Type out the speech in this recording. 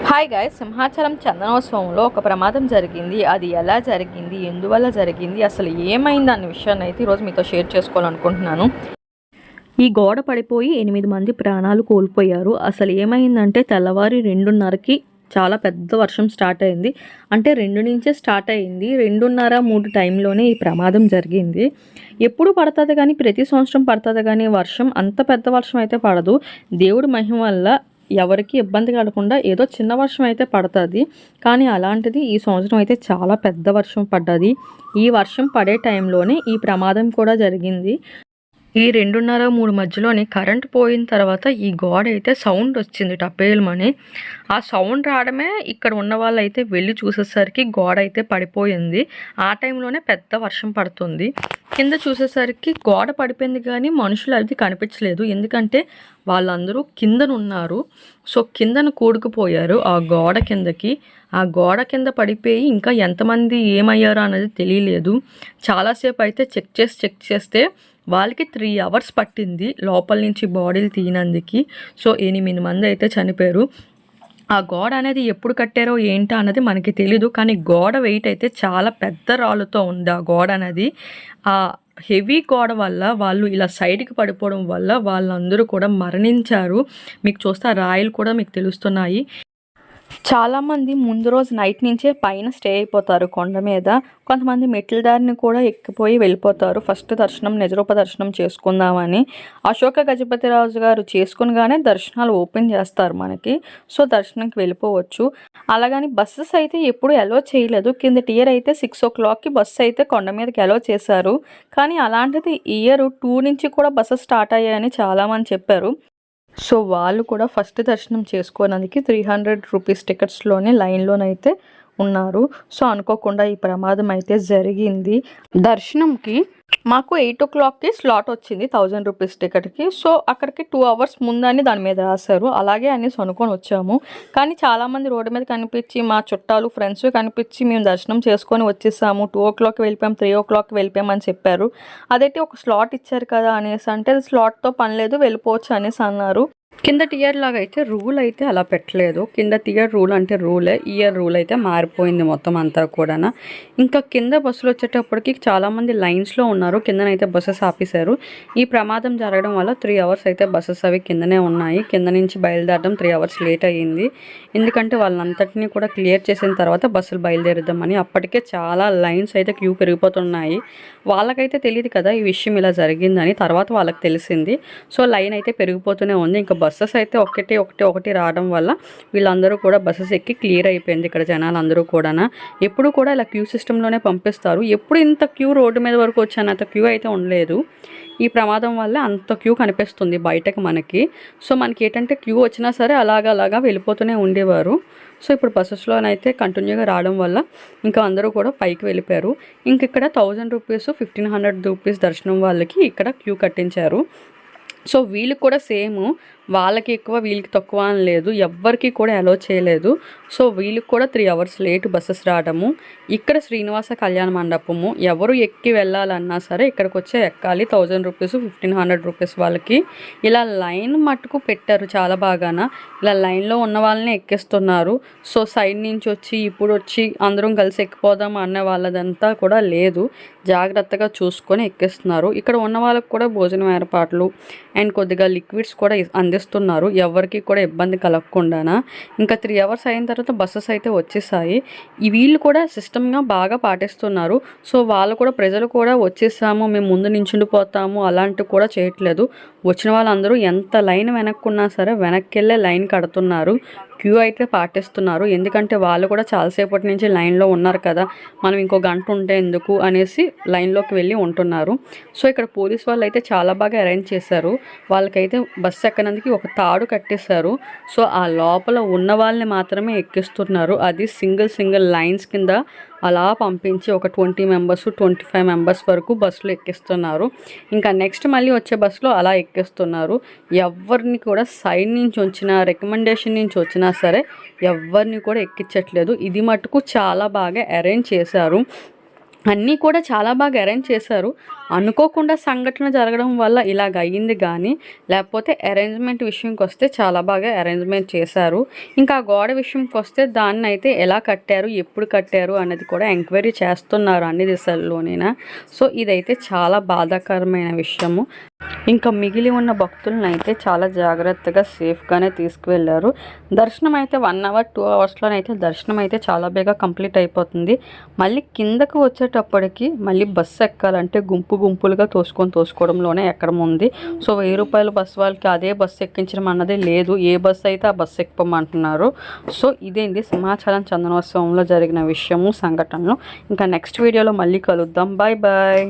Hi guys, Simhachalam చందనోత్సవంలో ఒక ప్రమాదం జరిగింది. అది ఎలా జరిగింది, ఎందువల్ల జరిగింది, అసలు ఏమైంది అన్న విషయాన్ని అయితే ఈరోజు మీతో షేర్ చేసుకోవాలనుకుంటున్నాను. ఈ గోడ పడిపోయి 8 మంది ప్రాణాలు కోల్పోయారు. అసలు ఏమైందంటే తెల్లవారి 2:30కి చాలా పెద్ద వర్షం స్టార్ట్ అయింది. అంటే 2 నుంచే స్టార్ట్ అయింది. 2:30, 3 టైంలోనే ఈ ప్రమాదం జరిగింది. ఎప్పుడు పడుతుంది కానీ, ప్రతి సంవత్సరం పడుతుంది కానీ వర్షం అంత పెద్ద వర్షం అయితే పడదు. దేవుడి మహిమ వల్ల ఎవరికి ఇబ్బంది కలగకుండా ఏదో చిన్న వర్షం అయితే పడుతుంది. కానీ అలాంటిది ఈ సంవత్సరం అయితే చాలా పెద్ద వర్షం పడ్డది. ఈ వర్షం పడే టైంలోనే ఈ ప్రమాదం కూడా జరిగింది. ఈ 2:30, 3 మధ్యలోనే కరెంట్ పోయిన తర్వాత ఈ గోడ అయితే సౌండ్ వచ్చింది టపేలమని. ఆ సౌండ్ రావడమే ఇక్కడ ఉన్న వాళ్ళు అయితే వెళ్ళి చూసేసరికి గోడ అయితే పడిపోయింది. ఆ టైంలోనే పెద్ద వర్షం పడుతుంది. కింద చూసేసరికి గోడ పడిపోయింది కానీ మనుషులు అది కనిపించలేదు. ఎందుకంటే వాళ్ళందరూ కిందనున్నారు. సో కిందను కూడుకుపోయారు ఆ గోడ కిందకి. ఆ గోడ కింద పడిపోయి ఇంకా ఎంతమంది ఏమయ్యారో అనేది తెలియలేదు. చాలాసేపు అయితే చెక్ చేస్తే వాళ్ళకి 3 అవర్స్ పట్టింది లోపల నుంచి బాడీలు తీయనందుకు. సో 8 మంది అయితే చనిపోయారు. ఆ గోడ అనేది ఎప్పుడు కట్టారో ఏంటో అన్నది మనకి తెలీదు. కానీ గోడ వెయిట్ అయితే చాలా పెద్ద రాళ్ళతో ఉంది. ఆ గోడ అనేది ఆ హెవీ గోడ వల్ల వాళ్ళు ఇలా సైడ్కి పడిపోవడం వల్ల వాళ్ళందరూ కూడా మరణించారు. మీకు చూస్తే ఆ రాయిలు కూడా మీకు తెలుస్తున్నాయి. చాలామంది ముందు రోజు నైట్ నుంచే పైన స్టే అయిపోతారు కొండ మీద. కొంతమంది మెట్ల దారిని కూడా ఎక్కిపోయి వెళ్ళిపోతారు. ఫస్ట్ దర్శనం నిజరూప దర్శనం చేసుకుందామని. అశోక గజపతిరాజు గారు చేసుకునిగానే దర్శనాలు ఓపెన్ చేస్తారు మనకి. సో దర్శనంకి వెళ్ళిపోవచ్చు. అలాగని బస్సెస్ అయితే ఎప్పుడు అలో చేయలేదు. కిందటి ఇయర్ అయితే 6 o'clockకి బస్సు అయితే కొండ మీదకి అలో చేశారు. కానీ అలాంటిది ఇయర్ 2 నుంచి కూడా బస్సెస్ స్టార్ట్ అయ్యాయని చాలామంది చెప్పారు. సో వాళ్ళు కూడా ఫస్ట్ దర్శనం చేసుకోవడానికి 300 రూపీస్ టికెట్స్లోనే లైన్లోనైతే ఉన్నారు. సో అనుకోకుండా ఈ ప్రమాదం అయితే జరిగింది. దర్శనంకి మాకు 8 o'clockకి స్లాట్ వచ్చింది 1000 రూపీస్ టికెట్కి. సో అక్కడికి 2 hours ముందని దాని మీద రాశారు. అలాగే అనేసి అనుకొని వచ్చాము. కానీ చాలామంది రోడ్డు మీద కనిపించి, మా చుట్టాలు ఫ్రెండ్స్ కనిపించి మేము దర్శనం చేసుకొని వచ్చేసాము, 2 o'clockకి వెళ్ళిపోయాం, 3 o'clockకి వెళ్ళిపోయాం అని చెప్పారు. అదైతే ఒక స్లాట్ ఇచ్చారు కదా అనేసి అంటే స్లాట్తో పని లేదు, వెళ్ళిపోవచ్చు అనేసి అన్నారు. కింద ఇయర్ లాగా అయితే రూల్ అయితే అలా పెట్టలేదు. కింద ఇయర్ రూల్ అంటే రూలే, ఇయర్ రూల్ అయితే మారిపోయింది మొత్తం అంతా కూడా. ఇంకా కింద బస్సులు వచ్చేటప్పటికి చాలామంది లైన్స్లో ఉన్నారు. కిందనైతే బస్సెస్ ఆపేశారు. ఈ ప్రమాదం జరగడం వల్ల 3 hours అయితే బస్సెస్ అవి కిందనే ఉన్నాయి. కింద నుంచి బయలుదేరడం 3 hours లేట్ అయ్యింది. ఎందుకంటే వాళ్ళంతటినీ కూడా క్లియర్ చేసిన తర్వాత బస్సులు బయలుదేరుద్దామని. అప్పటికే చాలా లైన్స్ అయితే క్యూ పెరిగిపోతున్నాయి. వాళ్ళకైతే తెలియదు కదా ఈ విషయం ఇలా జరిగిందని. తర్వాత వాళ్ళకి తెలిసింది. సో లైన్ అయితే పెరిగిపోతూనే ఉంది. ఇంకా బస్సెస్ అయితే ఒకటి రావడం వల్ల వీళ్ళందరూ కూడా బస్సెస్ ఎక్కి క్లియర్ అయిపోయింది. ఇక్కడ జనాలందరూ కూడా ఎప్పుడు కూడా ఇలా క్యూ సిస్టంలోనే పంపిస్తారు. ఎప్పుడు ఇంత క్యూ రోడ్డు మీద వరకు వచ్చానంత క్యూ అయితే ఉండలేదు. ఈ ప్రమాదం వల్ల అంత క్యూ కనిపిస్తుంది బయటకు మనకి. సో మనకి ఏంటంటే క్యూ వచ్చినా సరే అలాగా వెళ్ళిపోతూనే ఉండేవారు. సో ఇప్పుడు బస్సెస్లోనైతే కంటిన్యూగా రావడం వల్ల ఇంకా అందరూ కూడా పైకి వెళ్ళిపోయారు. ఇంక ఇక్కడ 1000 రూపీస్ 1500 రూపీస్ దర్శనం వాళ్ళకి ఇక్కడ క్యూ కట్టించారు. సో వీళ్ళకి కూడా సేమ్, వాళ్ళకి ఎక్కువ వీళ్ళకి తక్కువ అని లేదు, ఎవ్వరికి కూడా అలో చేయలేదు. సో వీళ్ళకి కూడా 3 hours లేట్ బస్సెస్ రావడము. ఇక్కడ శ్రీనివాస కళ్యాణ మండపము ఎవరు ఎక్కి వెళ్ళాలన్నా సరే ఇక్కడికి వచ్చే ఎక్కాలి. 1000 రూపీస్ 1500 రూపీస్ వాళ్ళకి. ఇలా లైన్ మట్టుకు పెట్టారు చాలా బాగాన. ఇలా లైన్లో ఉన్న వాళ్ళని ఎక్కిస్తున్నారు. సో సైడ్ నుంచి వచ్చి ఇప్పుడు వచ్చి అందరం కలిసి ఎక్కిపోదాం అనే వాళ్ళదంతా కూడా లేదు. జాగ్రత్తగా చూసుకొని ఎక్కిస్తున్నారు. ఇక్కడ ఉన్న వాళ్ళకి కూడా భోజనం ఏర్పాట్లు అండ్ కొద్దిగా లిక్విడ్స్ కూడా అందిస్తున్నారు, ఎవరికి కూడా ఇబ్బంది కలగకుండా. ఇంకా 3 hours అయిన తర్వాత బస్సెస్ అయితే వచ్చేసాయి. వీళ్ళు కూడా సిస్టమ్గా బాగా పాటిస్తున్నారు. సో వాళ్ళు కూడా ప్రజలు కూడా వచ్చేసాము మేము ముందు నించుండిపోతాము అలాంటివి కూడా చేయట్లేదు. వచ్చిన వాళ్ళందరూ ఎంత లైన్ వెనక్కున్నా సరే వెనక్కి వెళ్ళే లైన్ కడుతున్నారు. క్యూ అయితే పాటిస్తున్నారు. ఎందుకంటే వాళ్ళు కూడా చాలాసేపటి నుంచి లైన్లో ఉన్నారు కదా, మనం ఇంకో గంట ఉంటే ఎందుకు అనేసి లైన్లోకి వెళ్ళి ఉంటున్నారు. సో ఇక్కడ పోలీస్ వాళ్ళు అయితే చాలా బాగా అరేంజ్ చేశారు. వాళ్ళకైతే బస్సు ఎక్కడానికి ఒక తాడు కట్టేశారు. సో ఆ లోపల ఉన్న వాళ్ళని మాత్రమే ఎక్కిస్తున్నారు. అది సింగిల్ లైన్స్ కింద అలా పంపించి ఒక 20 members 25 members వరకు బస్సులో ఎక్కిస్తున్నారు. ఇంకా నెక్స్ట్ మళ్ళీ వచ్చే బస్సులో అలా ఎక్కిస్తున్నారు. ఎవరిని కూడా సైడ్ నుంచి వచ్చినా రికమెండేషన్ నుంచి వచ్చినా సరే ఎవరిని కూడా ఎక్కించట్లేదు. ఇది మటుకు చాలా బాగా అరేంజ్ చేశారు. అన్నీ కూడా చాలా బాగా అరేంజ్ చేశారు. అనుకోకుండా సంఘటన జరగడం వల్ల ఇలాగ అయ్యింది కానీ లేకపోతే అరేంజ్మెంట్ విషయంకి వస్తే చాలా బాగా అరేంజ్మెంట్ చేశారు. ఇంకా ఆ గోడ విషయంకి వస్తే దాన్ని అయితే ఎలా కట్టారు, ఎప్పుడు కట్టారు అనేది కూడా ఎంక్వైరీ చేస్తున్నారు అన్ని దిశల్లోనేనా. సో ఇదైతే చాలా బాధాకరమైన విషయము. ఇంకా మిగిలి ఉన్న భక్తులను అయితే చాలా జాగ్రత్తగా సేఫ్గానే తీసుకువెళ్ళారు. దర్శనం అయితే 1 అవర్ 2 అవర్స్లోనైతే దర్శనం అయితే చాలా బాగా కంప్లీట్ అయిపోతుంది. మళ్ళీ కిందకు వచ్చేటప్పటికి మళ్ళీ బస్సు ఎక్కాలంటే గుంపులుగా తోసుకోవడంలోనే ఎక్కడం ఉంది. సో 1000 రూపాయల బస్సు వాళ్ళకి అదే బస్సు ఎక్కించడం అన్నది లేదు. ఏ బస్సు అయితే ఆ బస్సు ఎక్కమంటున్నారు. సో ఇదేంటి సింహాచలం చందనోత్సవంలో జరిగిన విషయము, సంఘటనలు. ఇంకా నెక్స్ట్ వీడియోలో మళ్ళీ కలుద్దాం. Bye bye.